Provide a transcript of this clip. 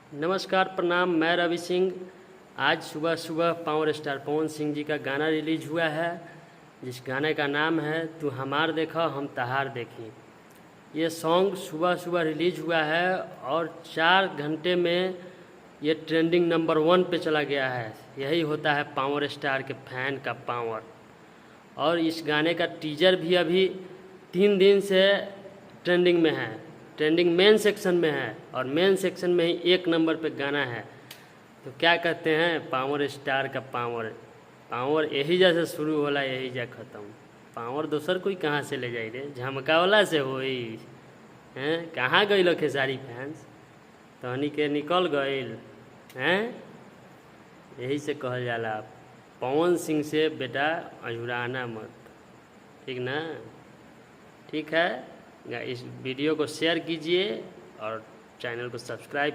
नमस्कार, प्रणाम। मैं रवि सिंह। आज सुबह सुबह पावर स्टार पवन सिंह जी का गाना रिलीज हुआ है, जिस गाने का नाम है तू हमार देखा हम तहार देखी। ये सॉन्ग सुबह सुबह रिलीज हुआ है और 4 घंटे में ये ट्रेंडिंग नंबर 1 पे चला गया है। यही होता है पावर स्टार के फैन का पावर। और इस गाने का टीजर भी अभी 3 दिन से ट्रेंडिंग में है, ट्रेंडिंग मेन सेक्शन में है और मेन सेक्शन में ही 1 नंबर पे गाना है। तो क्या कहते हैं, पावर स्टार का पावर। पावर यही जैसे शुरू होला यही जा खत्म। पावर दोसर कोई कहाँ से ले जाई रे, झमकावला से होई हैं। कहाँ गइल खेसारी फैंस, तहनी के निकल गइल हैं। यही से कहल जाला पवन सिंह से बेटा अझुराना मत, ठीक ना। ठीक है, इस वीडियो को शेयर कीजिए और चैनल को सब्सक्राइब